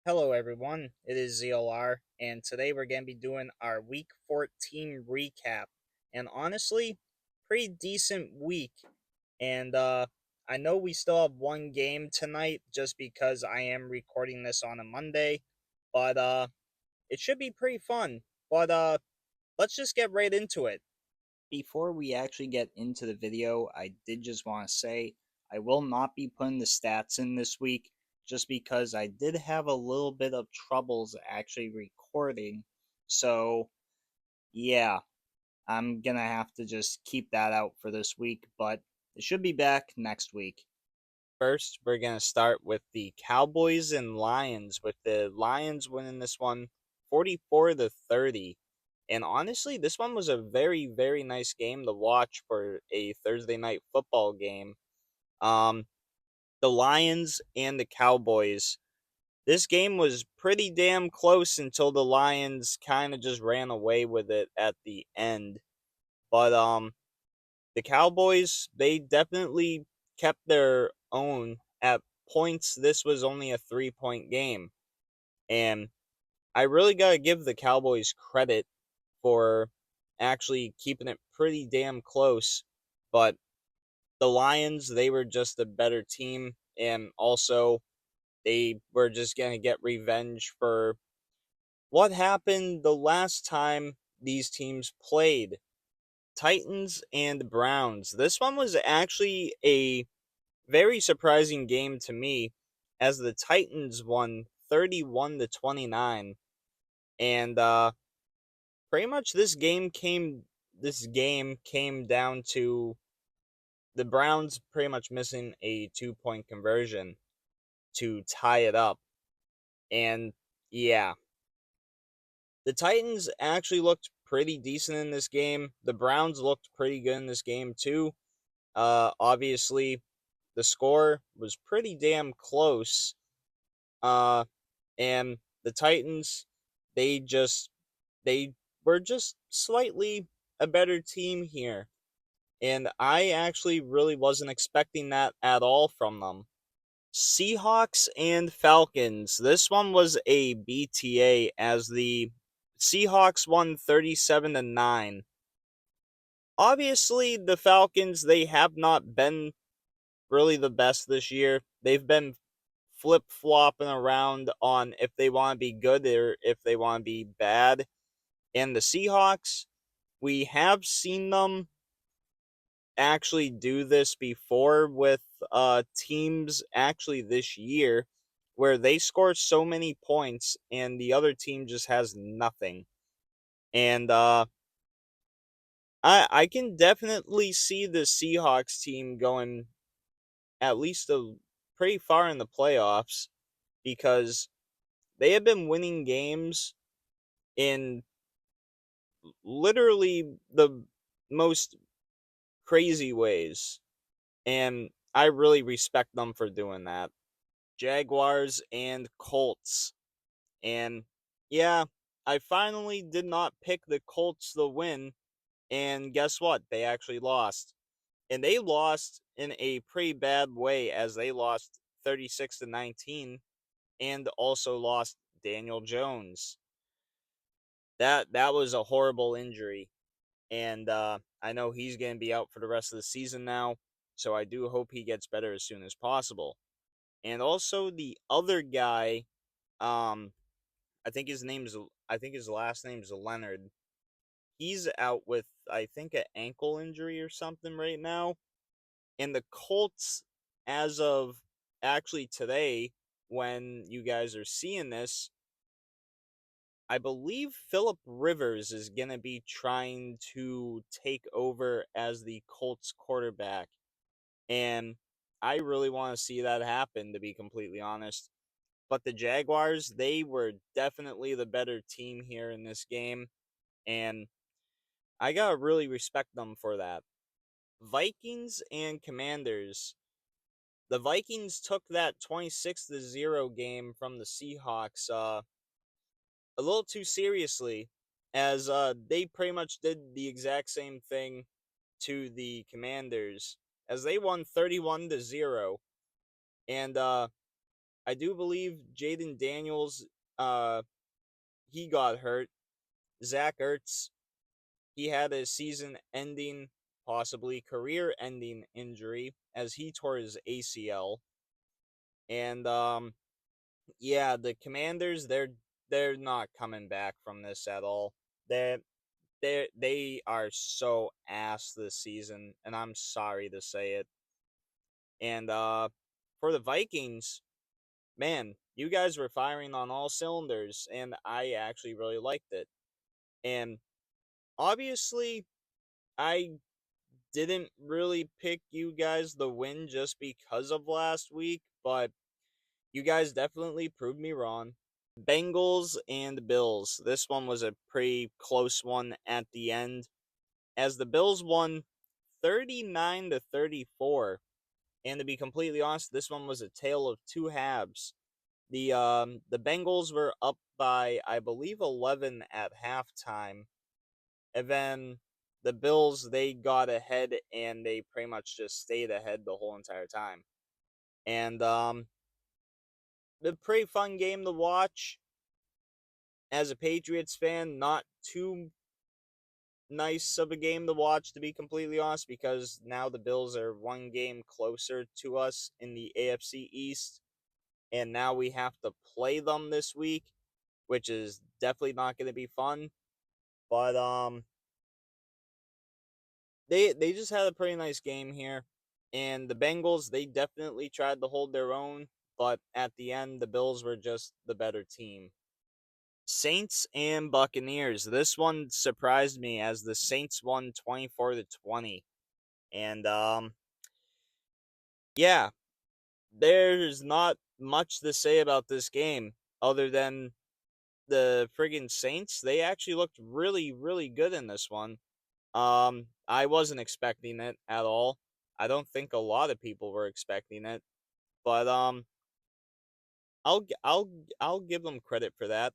Hello, everyone. It is ZLR, and today we're going to be doing our Week 14 recap. And honestly, pretty decent week. And I know we still have one game tonight just because I am recording this on a Monday, but it should be pretty fun. But let's just get right into it. Before we actually get into the video, I did just want to say I will not be putting the stats in this week just because I did have a little bit of troubles actually recording. So, yeah, I'm gonna have to just keep that out for this week, but it should be back next week. First, we're gonna start with the Cowboys and Lions, with the Lions winning this one 44-30. And honestly, this one was a very, very nice game to watch for a Thursday night football game. Um, the Lions and the Cowboys. This game was pretty damn close until the Lions kind of just ran away with it at the end. But the Cowboys, they definitely kept their own at points. This was only a 3-point game. And I really got to give the Cowboys credit for actually keeping it pretty damn close. But the Lions, they were just a better team. And also, they were just going to get revenge for what happened the last time these teams played. Titans and Browns. This one was actually a very surprising game to me as the Titans won 31-29. And pretty much this game came down to the Browns pretty much missing a 2-point conversion to tie it up. And yeah, the Titans actually looked pretty decent in this game. The Browns looked pretty good in this game too. Obviously the score was pretty damn close. Uh and the Titans, they just they were just slightly a better team here. And I actually really wasn't expecting that at all from them. Seahawks and Falcons. This one was a BTA as the Seahawks won 37-9. Obviously, the Falcons, they have not been really the best this year. They've been flip-flopping around on if they want to be good or if they want to be bad. And the Seahawks, we have seen them actually do this before with teams actually this year where they score so many points and the other team just has nothing. And I can definitely see the Seahawks team going at least a pretty far in the playoffs because they have been winning games in literally the most crazy ways, and I really respect them for doing that. Jaguars and Colts. And yeah, I finally did not pick the Colts to win, and guess what? They actually lost. And they lost in a pretty bad way as they lost 36-19 and also lost Daniel Jones. That was a horrible injury, and I know he's going to be out for the rest of the season now, so I do hope he gets better as soon as possible. And also the other guy, um, I think his last name's Leonard. He's out with I think an ankle injury or something right now. And the Colts, as of actually today, when you guys are seeing this, I believe Philip Rivers is going to be trying to take over as the Colts quarterback. And I really want to see that happen, to be completely honest. But the Jaguars, they were definitely the better team here in this game. And I got to really respect them for that. Vikings and Commanders. The Vikings took that 26-0 game from the Seahawks a little too seriously, as they pretty much did the exact same thing to the Commanders as they won 31-0. And I do believe Jaden Daniels, uh, he got hurt. Zach Ertz, he had a season-ending, possibly career-ending injury as he tore his ACL. And yeah, the Commanders, they're not coming back from this at all. They are so ass this season, and I'm sorry to say it. And for the Vikings, man, you guys were firing on all cylinders, and I actually really liked it. And obviously, I didn't really pick you guys the win just because of last week, but you guys definitely proved me wrong. Bengals and Bills. This one was a pretty close one at the end, as the Bills won 39-34. And to be completely honest, this one was a tale of two halves. The Bengals were up by, I believe, 11 at halftime, and then the Bills, they got ahead and they pretty much just stayed ahead the whole entire time. And a pretty fun game to watch. As a Patriots fan, not too nice of a game to watch, to be completely honest, because now the Bills are one game closer to us in the AFC East, and now we have to play them this week, which is definitely not going to be fun. But they just had a pretty nice game here, and the Bengals, they definitely tried to hold their own, but at the end the Bills were just the better team. Saints and Buccaneers. This one surprised me as the Saints won 24-20. And yeah, there's not much to say about this game other than the friggin' Saints. They actually looked really, really good in this one. I wasn't expecting it at all. I don't think a lot of people were expecting it, but I'll give them credit for that.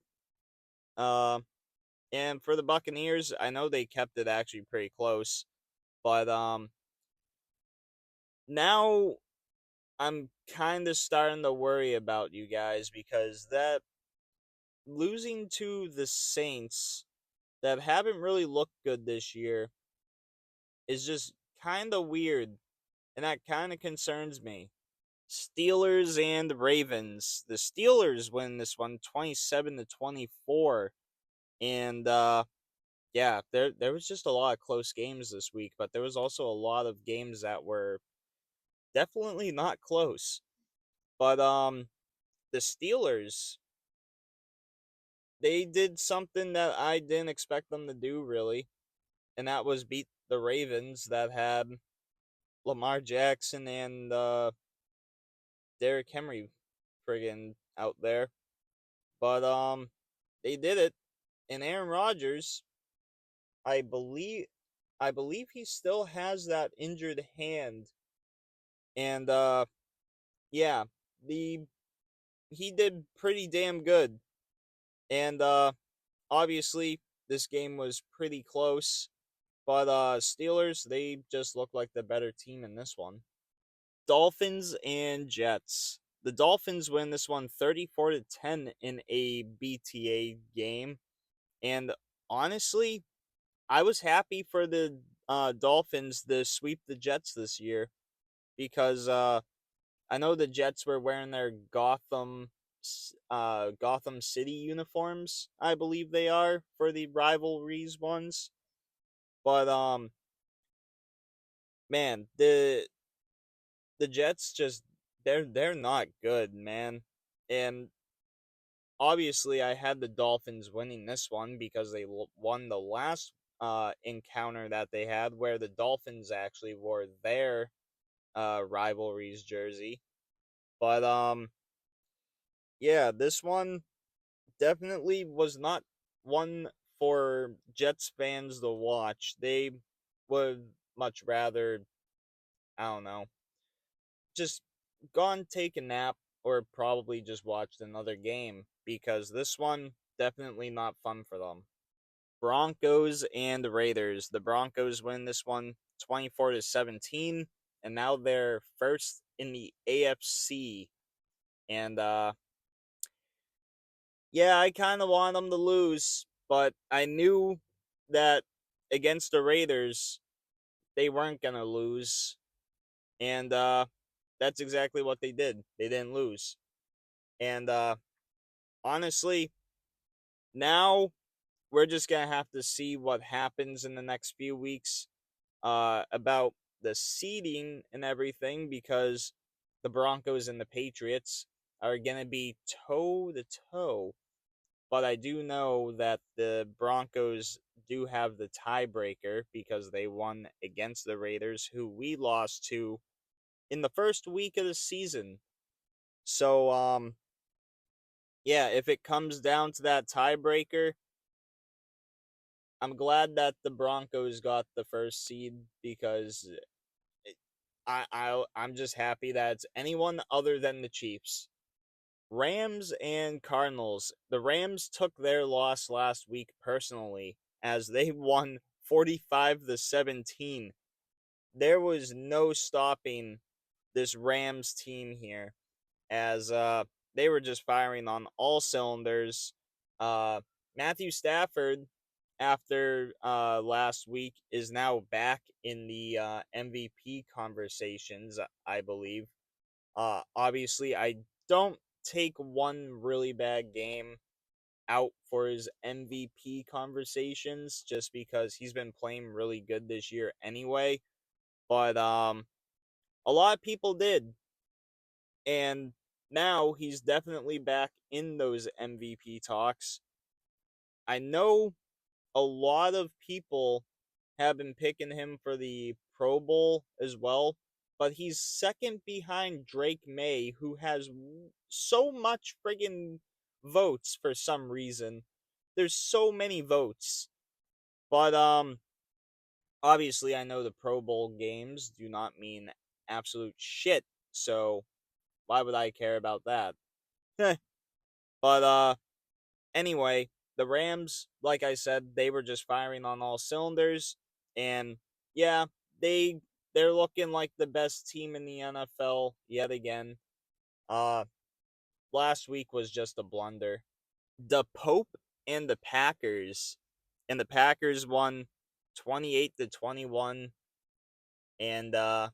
Uh, and for the Buccaneers, I know they kept it actually pretty close, but now I'm kind of starting to worry about you guys because that losing to the Saints that haven't really looked good this year is just kind of weird, and that kind of concerns me. Steelers and Ravens. The Steelers win this one 27-24, and yeah, there was just a lot of close games this week, but there was also a lot of games that were definitely not close. But the Steelers, they did something that I didn't expect them to do really, and that was beat the Ravens that had Lamar Jackson and Derrick Henry friggin' out there. But they did it. And Aaron Rodgers, I believe I believe he still has that injured hand. And yeah, the he did pretty damn good. And obviously this game was pretty close. But Steelers, they just look like the better team in this one. Dolphins and Jets. The Dolphins win this one 34-10 in a BTA game. And honestly, I was happy for the Dolphins to sweep the Jets this year because I know the Jets were wearing their Gotham City uniforms, I believe they are for the rivalries ones. But man, the Jets just they're not good, man. And obviously I had the Dolphins winning this one because they won the last encounter that they had where the Dolphins actually wore their rivalries jersey. But yeah, this one definitely was not one for Jets fans to watch. They would much rather, I don't know, just gone take a nap or probably just watched another game because this one definitely not fun for them. Broncos and the Raiders. The Broncos win this one 24-17, and now they're first in the AFC. And yeah, I kind of want them to lose, but I knew that against the Raiders, they weren't going to lose. And that's exactly what they did. They didn't lose. And honestly, now we're just going to have to see what happens in the next few weeks about the seeding and everything, because the Broncos and the Patriots are going to be toe to toe. But I do know that the Broncos do have the tiebreaker because they won against the Raiders, who we lost to in the first week of the season. So, yeah, if it comes down to that tiebreaker, I'm glad that the Broncos got the first seed, because I'm just happy that it's anyone other than the Chiefs. Rams and Cardinals. The Rams took their loss last week personally as they won 45-17. There was no stopping this Rams team here, as they were just firing on all cylinders. Uh Matthew Stafford, after last week, is now back in the MVP conversations, I believe. Obviously, I don't take one really bad game out for his MVP conversations, just because he's been playing really good this year anyway. But a lot of people did, and now he's definitely back in those MVP talks. I know a lot of people have been picking him for the Pro Bowl as well, but he's second behind Drake May, who has so much friggin' votes for some reason. There's so many votes. But obviously I know the Pro Bowl games do not mean absolute shit, so why would I care about that? But anyway, the Rams, like I said, they were just firing on all cylinders, and yeah, they they're looking like the best team in the NFL yet again. Uh Last week was just a blunder. The Pope and the Packers, and the Packers won 28-21, and the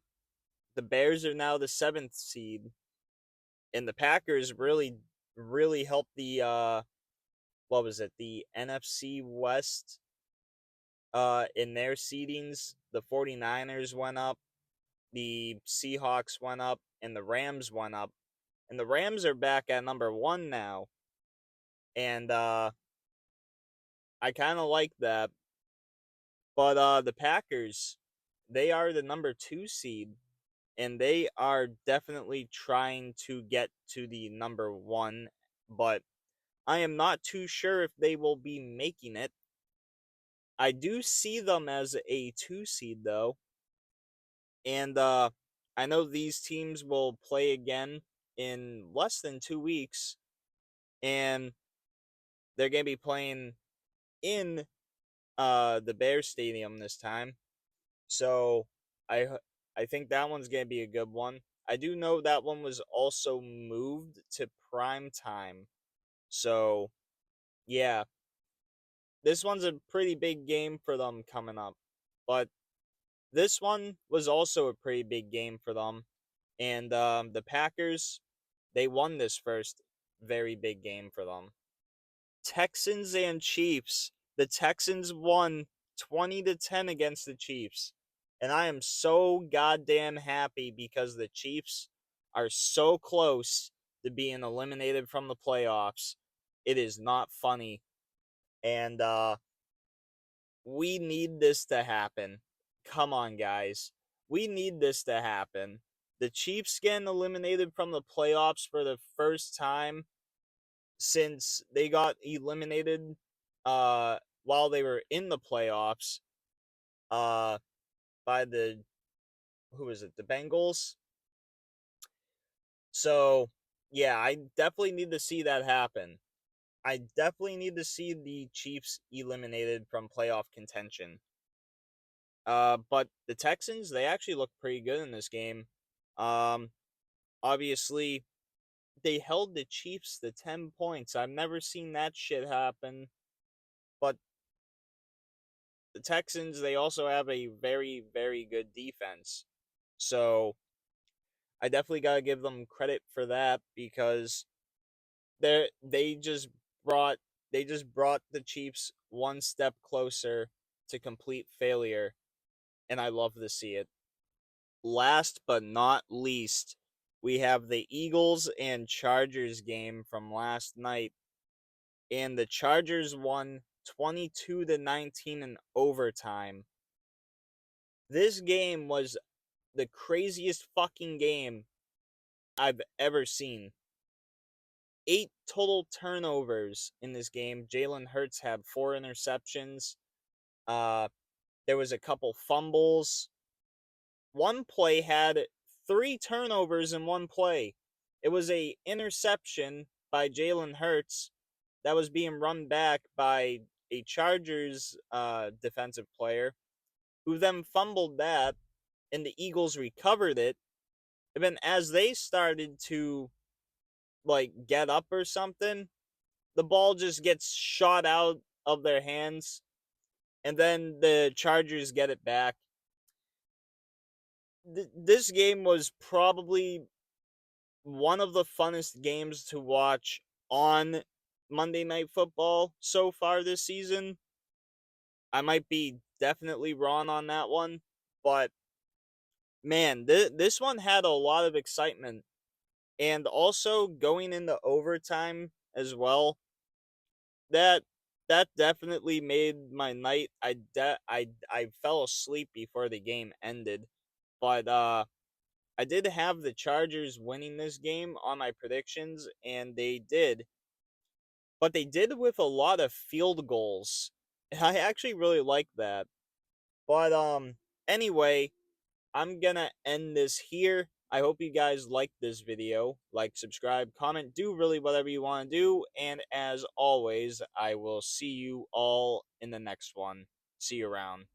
Bears are now the 7th seed, and the Packers really helped the what was it? The NFC West in their seedings. The 49ers went up, the Seahawks went up, and the Rams went up. And the Rams are back at number 1 now. And I kind of like that. But the Packers, they are the number 2 seed, and they are definitely trying to get to the number 1, but I am not too sure if they will be making it. I do see them as a 2 seed though. And I know these teams will play again in less than 2 weeks, and they're gonna be playing in the Bears Stadium this time. So I think that one's gonna be a good one. I do know that one was also moved to prime time. So yeah, this one's a pretty big game for them coming up. But this one was also a pretty big game for them. And the Packers, they won this first very big game for them. Texans and Chiefs. The Texans won 20-10 against the Chiefs. And I am so goddamn happy, because the Chiefs are so close to being eliminated from the playoffs. It is not funny. And we need this to happen. Come on, guys. We need this to happen. The Chiefs getting eliminated from the playoffs for the first time since they got eliminated while they were in the playoffs uh by the, who is it, the Bengals. So yeah, I definitely need to see that happen. I definitely need to see the Chiefs eliminated from playoff contention. But the Texans, they actually look pretty good in this game. Um, Obviously, they held the Chiefs to 10 points. I've never seen that shit happen. But the Texans, they also have a very, very good defense. So I definitely got to give them credit for that because they just brought they just brought the Chiefs one step closer to complete failure, and I love to see it. Last but not least, we have the Eagles and Chargers game from last night, and the Chargers won 22 to 19 in overtime. This game was the craziest fucking game I've ever seen. 8 total turnovers in this game. Jalen Hurts had 4 interceptions. Uh, there was a couple fumbles. One play had 3 turnovers in one play. It was a interception by Jalen Hurts that was being run back by a Chargers defensive player who then fumbled that, and the Eagles recovered it. And then as they started to like get up or something, the ball just gets shot out of their hands, and then the Chargers get it back. This game was probably one of the funnest games to watch on Monday Night Football so far this season. I might be definitely wrong on that one, but man, this one had a lot of excitement, and also going into overtime as well. That that definitely made my night. I fell asleep before the game ended, but I did have the Chargers winning this game on my predictions, and they did. But they did with a lot of field goals. I actually really like that. But anyway, I'm gonna end this here. I hope you guys liked this video. Like, subscribe, comment, do really whatever you want to do. And as always, I will see you all in the next one. See you around.